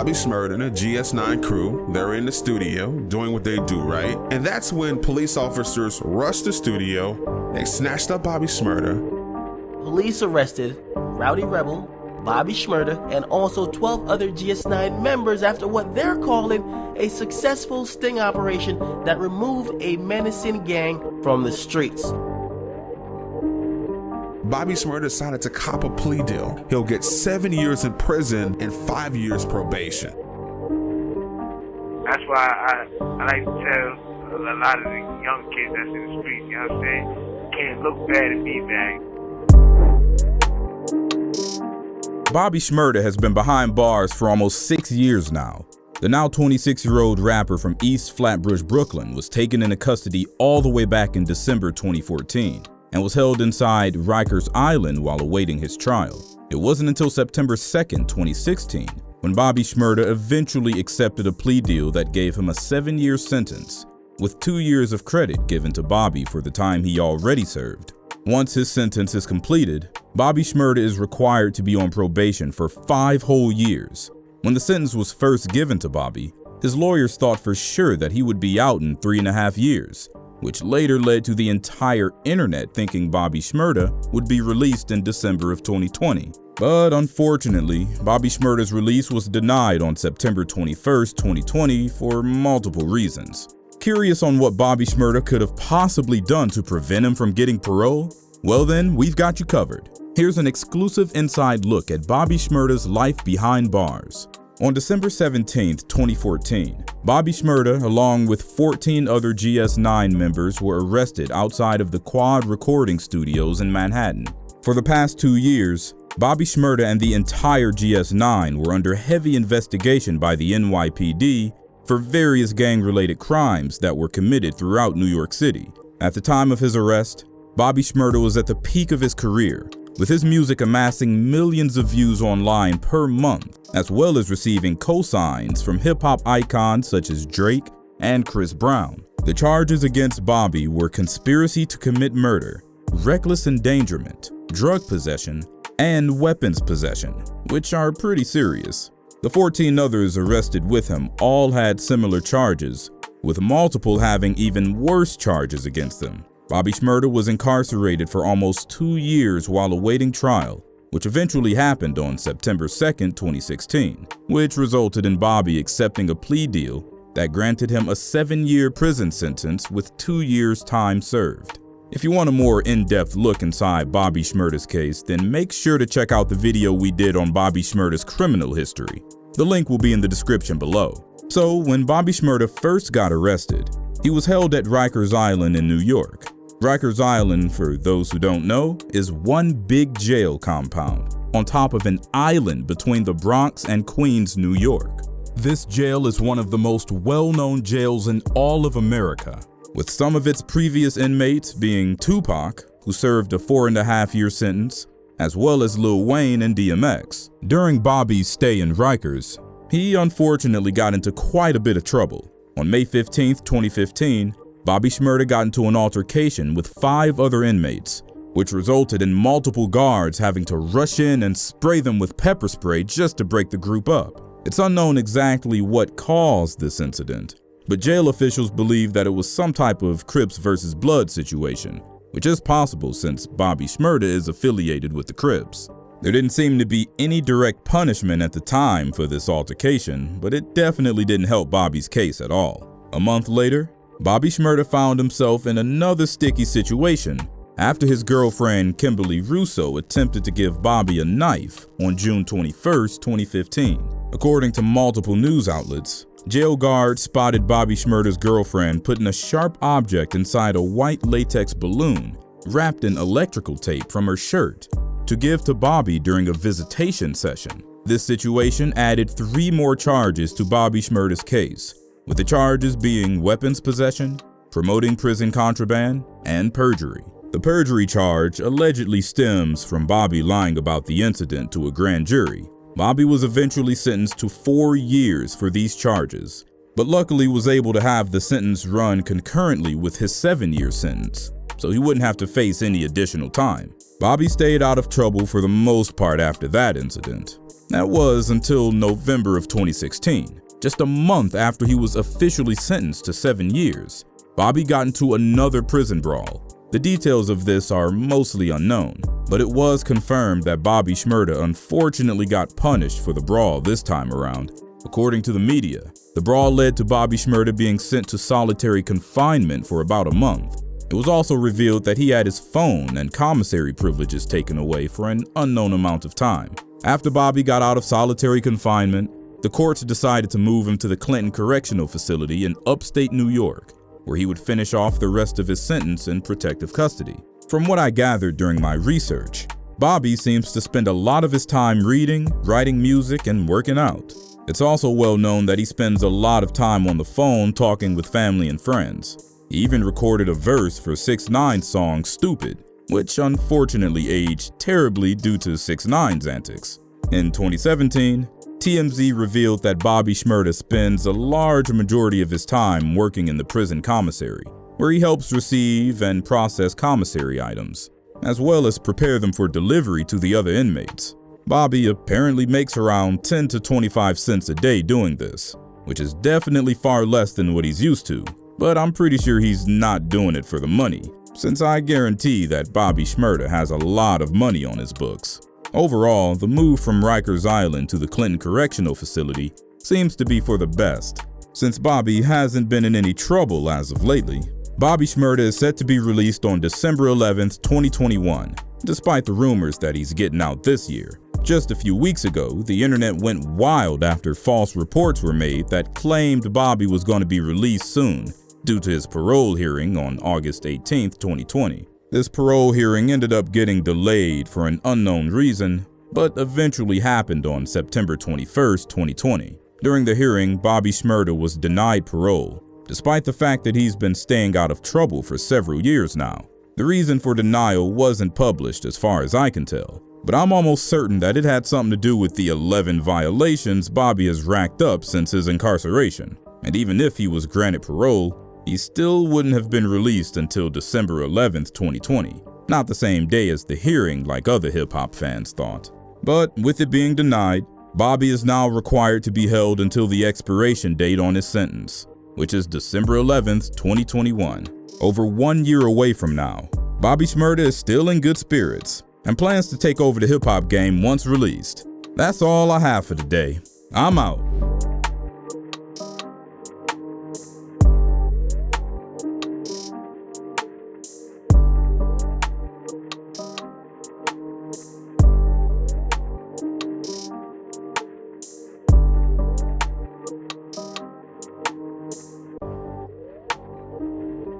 Bobby Shmurda and a GS9 crew, they're in the studio doing what they do, right? And that's when police officers rushed the studio, they snatched up Bobby Shmurda. Police arrested Rowdy Rebel, Bobby Shmurda, and also 12 other GS9 members after what they're calling a successful sting operation that removed a menacing gang from the streets. Bobby Shmurda decided to cop a plea deal. He'll get 7 years in prison and 5 years probation. That's why I like to tell a lot of the young kids that's in the street, you know what I'm saying? Can't look bad and be bad. Bobby Shmurda has been behind bars for almost 6 years now. The now 26-year-old rapper from East Flatbush, Brooklyn was taken into custody all the way back in December 2014 and was held inside Rikers Island while awaiting his trial. It wasn't until September 2nd, 2016, when Bobby Shmurda eventually accepted a plea deal that gave him a 7-year sentence, with 2 years of credit given to Bobby for the time he already served. Once his sentence is completed, Bobby Shmurda is required to be on probation for 5 whole years. When the sentence was first given to Bobby, his lawyers thought for sure that he would be out in 3.5 years, which later led to the entire internet thinking Bobby Shmurda would be released in December of 2020. But unfortunately, Bobby Shmurda's release was denied on September 21st, 2020 for multiple reasons. Curious on what Bobby Shmurda could have possibly done to prevent him from getting parole? Well then, we've got you covered. Here's an exclusive inside look at Bobby Shmurda's life behind bars. On December 17, 2014, Bobby Shmurda, along with 14 other GS9 members, were arrested outside of the Quad recording studios in Manhattan. For the past 2 years, Bobby Shmurda and the entire GS9 were under heavy investigation by the NYPD for various gang-related crimes that were committed throughout New York City. At the time of his arrest, Bobby Shmurda was at the peak of his career, with his music amassing millions of views online per month, as well as receiving cosigns from hip-hop icons such as Drake and Chris Brown. The charges against Bobby were conspiracy to commit murder, reckless endangerment, drug possession, and weapons possession, which are pretty serious. The 14 others arrested with him all had similar charges, with multiple having even worse charges against them. Bobby Shmurda was incarcerated for almost 2 years while awaiting trial, which eventually happened on September 2nd, 2016, which resulted in Bobby accepting a plea deal that granted him a 7-year prison sentence with 2 years time served. If you want a more in-depth look inside Bobby Shmurda's case, then make sure to check out the video we did on Bobby Shmurda's criminal history. The link will be in the description below. So, when Bobby Shmurda first got arrested, he was held at Rikers Island in New York. Rikers Island, for those who don't know, is one big jail compound on top of an island between the Bronx and Queens, New York. This jail is one of the most well-known jails in all of America, with some of its previous inmates being Tupac, who served a 4.5-year sentence, as well as Lil Wayne and DMX. During Bobby's stay in Rikers, he unfortunately got into quite a bit of trouble. On May 15, 2015, Bobby Shmurda got into an altercation with 5 other inmates, which resulted in multiple guards having to rush in and spray them with pepper spray just to break the group up. It's unknown exactly what caused this incident, but jail officials believe that it was some type of Crips versus Blood situation, which is possible since Bobby Shmurda is affiliated with the Crips. There didn't seem to be any direct punishment at the time for this altercation, but it definitely didn't help Bobby's case at all. A month later, Bobby Shmurda found himself in another sticky situation after his girlfriend Kimberly Russo attempted to give Bobby a knife on June 21st, 2015. According to multiple news outlets, jail guards spotted Bobby Shmurda's girlfriend putting a sharp object inside a white latex balloon wrapped in electrical tape from her shirt to give to Bobby during a visitation session. This situation added 3 more charges to Bobby Shmurda's case, with the charges being weapons possession, promoting prison contraband, and perjury. The perjury charge allegedly stems from Bobby lying about the incident to a grand jury. Bobby was eventually sentenced to 4 years for these charges, but luckily was able to have the sentence run concurrently with his 7-year sentence, so he wouldn't have to face any additional time. Bobby stayed out of trouble for the most part after that incident. That was until November of 2016, just a month after he was officially sentenced to 7 years. Bobby got into another prison brawl. The details of this are mostly unknown, but it was confirmed that Bobby Shmurda unfortunately got punished for the brawl this time around. According to the media, the brawl led to Bobby Shmurda being sent to solitary confinement for about a month. It was also revealed that he had his phone and commissary privileges taken away for an unknown amount of time. After Bobby got out of solitary confinement, the courts decided to move him to the Clinton Correctional Facility in upstate New York, where he would finish off the rest of his sentence in protective custody. From what I gathered during my research, Bobby seems to spend a lot of his time reading, writing music, and working out. It's also well known that he spends a lot of time on the phone talking with family and friends. He even recorded a verse for 6ix9ine's song Stupid, which unfortunately aged terribly due to 6ix9ine's antics. In 2017, TMZ revealed that Bobby Shmurda spends a large majority of his time working in the prison commissary, where he helps receive and process commissary items, as well as prepare them for delivery to the other inmates. Bobby apparently makes around 10 to 25 cents a day doing this, which is definitely far less than what he's used to, but I'm pretty sure he's not doing it for the money, since I guarantee that Bobby Shmurda has a lot of money on his books. Overall, the move from Rikers Island to the Clinton Correctional Facility seems to be for the best, since Bobby hasn't been in any trouble as of lately. Bobby Shmurda is set to be released on December 11th, 2021, despite the rumors that he's getting out this year. Just a few weeks ago, the internet went wild after false reports were made that claimed Bobby was going to be released soon due to his parole hearing on August 18th, 2020. This parole hearing ended up getting delayed for an unknown reason, but eventually happened on September 21st, 2020. During the hearing, Bobby Shmurda was denied parole, despite the fact that he's been staying out of trouble for several years now. The reason for denial wasn't published as far as I can tell, but I'm almost certain that it had something to do with the 11 violations Bobby has racked up since his incarceration. And even if he was granted parole, he still wouldn't have been released until December 11th, 2020. Not the same day as the hearing like other hip-hop fans thought. But with it being denied, Bobby is now required to be held until the expiration date on his sentence, which is December 11th, 2021. Over 1 year away from now, Bobby Shmurda is still in good spirits and plans to take over the hip-hop game once released. That's all I have for today. I'm out.